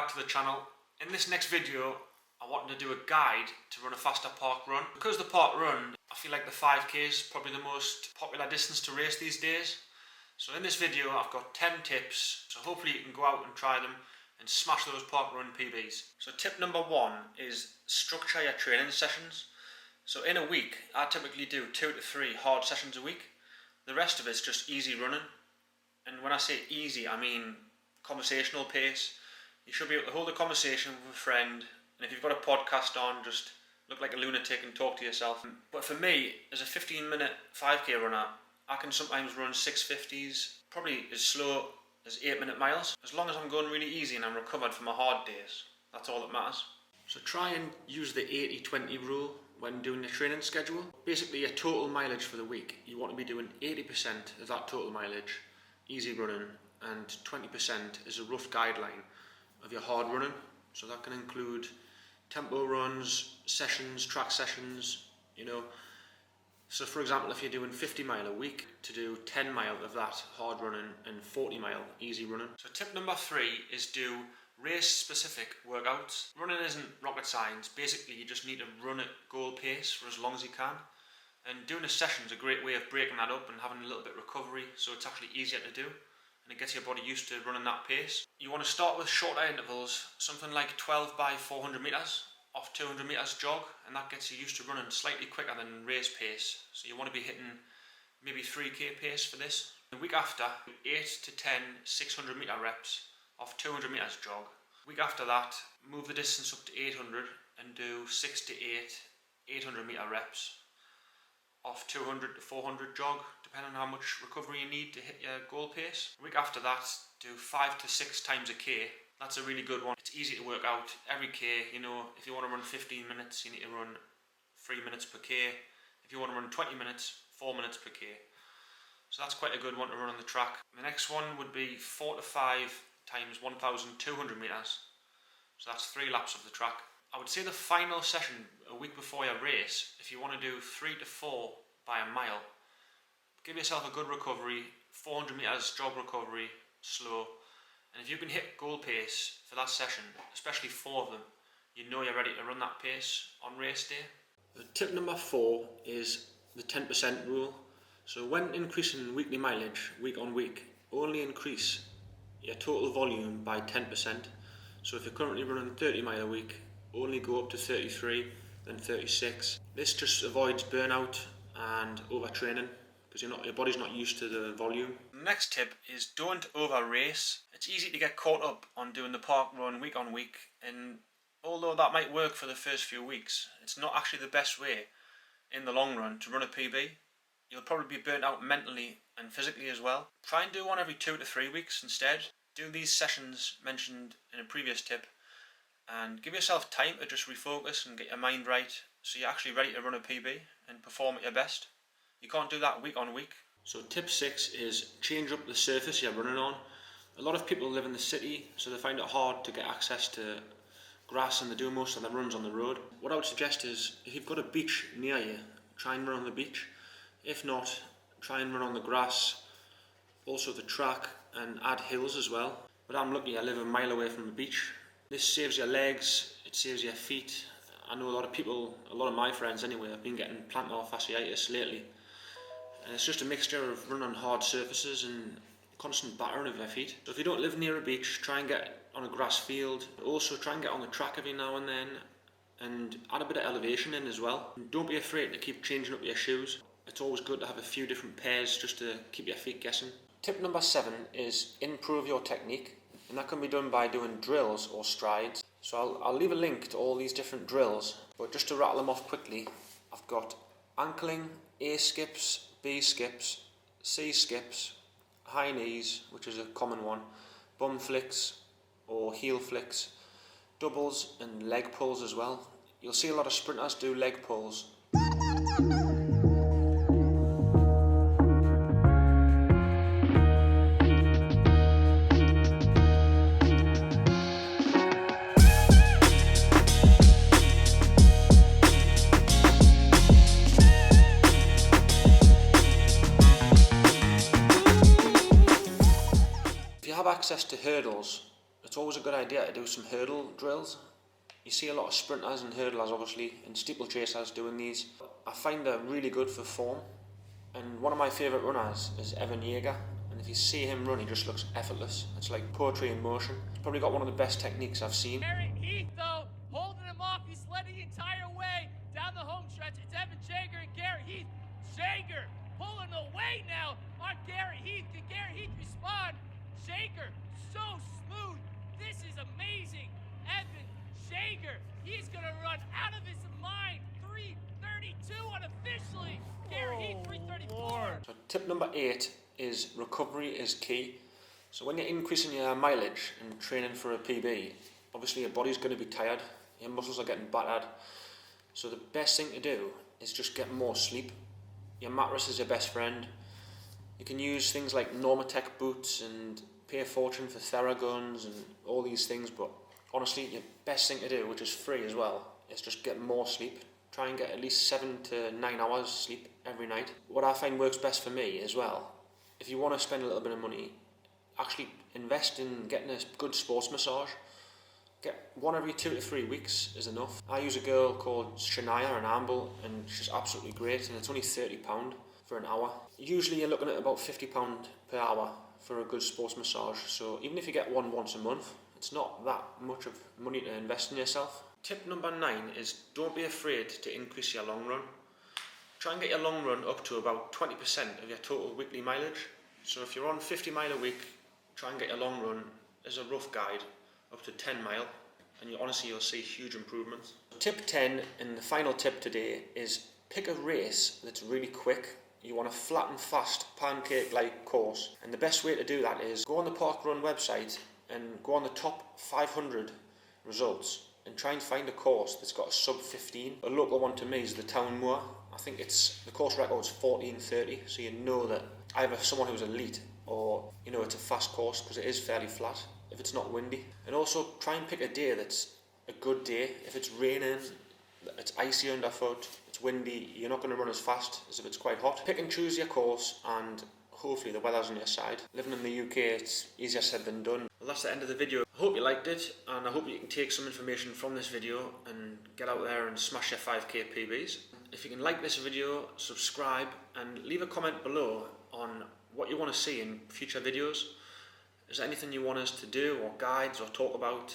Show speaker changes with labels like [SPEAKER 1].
[SPEAKER 1] back to the channel. In this next video, I wanted to do a guide to run a faster park run. Because the park run, I feel like the 5k is probably the most popular distance to race these days. So in this video, I've got 10 tips, so hopefully you can go out and try them and smash those park run PBs. So tip number 1 is structure your training sessions. So in a week, I typically do 2 to 3 hard sessions a week. The rest of it's just easy running. And when I say easy, I mean conversational pace. You should be able to hold a conversation with a friend, and if you've got a podcast on, just look like a lunatic and talk to yourself. But for me, as a 15-minute 5k runner, I can sometimes run 650s, probably as slow as 8-minute miles. As long as I'm going really easy and I'm recovered from my hard days, that's all that matters. So try and use the 80-20 rule when doing your training schedule. Basically, your total mileage for the week, you want to be doing 80% of that total mileage easy running, and 20% is a rough guideline of your hard running. So that can include tempo runs, sessions, track sessions, So for example, if you're doing 50 mile a week, to do 10 mile of that hard running and 40 mile easy running. So tip number 3 is do race specific workouts. Running isn't rocket science. Basically, you just need to run at goal pace for as long as you can. And doing a session is a great way of breaking that up and having a little bit of recovery, so it's actually easier to do. And it gets your body used to running that pace. You want to start with shorter intervals, something like 12 by 400 metres off 200 metres jog, and that gets you used to running slightly quicker than race pace. So you want to be hitting maybe 3k pace for this. The week after, 8 to 10 600 metre reps off 200 metres jog. Week after that, move the distance up to 800 and do 6 to 8 800 metre reps off 200 to 400 jog, depending on how much recovery you need to hit your goal pace. A week after that, do 5 to 6 times a k. That's a really good one. It's easy to work out. Every k, if you want to run 15 minutes, you need to run 3 minutes per k. If you want to run 20 minutes, 4 minutes per k. So that's quite a good one to run on the track. The next one would be 4 to 5 times 1,200 metres. So that's 3 laps of the track. I would say the final session a week before your race, if you want to do 3 to 4 by a mile, give yourself a good recovery, 400 metres jog recovery, slow, and if you can hit goal pace for that session, especially 4 of them, you know you're ready to run that pace on race day. Tip number 4 is the 10% rule. So when increasing weekly mileage week on week, only increase your total volume by 10%. So if you're currently running 30 mile a week, only go up to 33, then 36. This just avoids burnout and overtraining because your body's not used to the volume. The next tip is don't over race. It's easy to get caught up on doing the park run week on week, and although that might work for the first few weeks, it's not actually the best way in the long run to run a PB. You'll probably be burnt out mentally and physically as well. Try and do one every 2 to 3 weeks instead. Do these sessions mentioned in a previous tip and give yourself time to just refocus and get your mind right so you're actually ready to run a PB and perform at your best. You can't do that week on week. So tip 6 is change up the surface you're running on. A lot of people live in the city, so they find it hard to get access to grass, and they do most of their runs on the road. What I would suggest is, if you've got a beach near you, try and run on the beach. If not, try and run on the grass, also the track, and add hills as well. But I'm lucky I live a mile away from the beach. This saves your legs, it saves your feet. I know a lot of people, a lot of my friends anyway, have been getting plantar fasciitis lately. And it's just a mixture of running on hard surfaces and constant battering of your feet. So if you don't live near a beach, try and get on a grass field. Also try and get on the track every now and then, and add a bit of elevation in as well. And don't be afraid to keep changing up your shoes. It's always good to have a few different pairs just to keep your feet guessing. Tip number 7 is improve your technique, and that can be done by doing drills or strides. So I'll leave a link to all these different drills, but just to rattle them off quickly, I've got ankling, A skips, B skips, C skips, high knees, which is a common one, bum flicks or heel flicks, doubles and leg pulls as well. You'll see a lot of sprinters do leg pulls. Access to hurdles, it's always a good idea to do some hurdle drills. You see a lot of sprinters and hurdlers obviously, and steeplechasers doing these. I find they're really good for form, and one of my favourite runners is Evan Yeager, and if you see him run, he just looks effortless. It's like poetry in motion. He's probably got one of the best techniques I've seen.
[SPEAKER 2] Garrett Heath, though, holding him off. He's led the entire way down the home stretch. It's Evan Jager and Garrett Heath. Jager pulling away now on Garrett Heath. Can Garrett Heath respond? Jager, so smooth. This is amazing. Evan Jager, he's going to run out of his mind. 3:32 unofficially. Garrett Heath, 3:34.
[SPEAKER 1] So tip number 8 is recovery is key. So when you're increasing your mileage and training for a PB, obviously your body's going to be tired, your muscles are getting battered. So the best thing to do is just get more sleep. Your mattress is your best friend. You can use things like Normatec boots and pay a fortune for Theraguns and all these things, but honestly, the best thing to do, which is free as well, is just get more sleep. Try and get at least 7 to 9 hours sleep every night. What I find works best for me as well, if you want to spend a little bit of money, actually invest in getting a good sports massage. Get one every 2 to 3 weeks is enough. I use a girl called Shania in Amble, and she's absolutely great, and it's only £30 for an hour. Usually you're looking at about £50 per hour for a good sports massage, so even if you get one once a month, it's not that much of money to invest in yourself. Tip number 9 is don't be afraid to increase your long run. Try and get your long run up to about 20% of your total weekly mileage. So if you're on 50 mile a week, try and get your long run as a rough guide up to 10 mile, and you'll see huge improvements. Tip 10 and the final tip today is pick a race that's really quick. You want a flat and fast pancake-like course, and the best way to do that is go on the Parkun website and go on the top 500 results and try and find a course that's got a sub 15. A local one to me is the Town Moor. I think the course record is 14:30, so you know that either someone who's elite or it's a fast course because it is fairly flat if it's not windy. And also try and pick a day that's a good day. If it's raining, it's icy underfoot, it's windy, you're not going to run as fast as if it's quite hot. Pick and choose your course, and hopefully the weather's on your side. Living in the UK, it's easier said than done. Well, that's the end of the video. I hope you liked it, and I hope you can take some information from this video and get out there and smash your 5k PBs. If you can like this video, subscribe, and leave a comment below on what you want to see in future videos. Is there anything you want us to do, or guides, or talk about?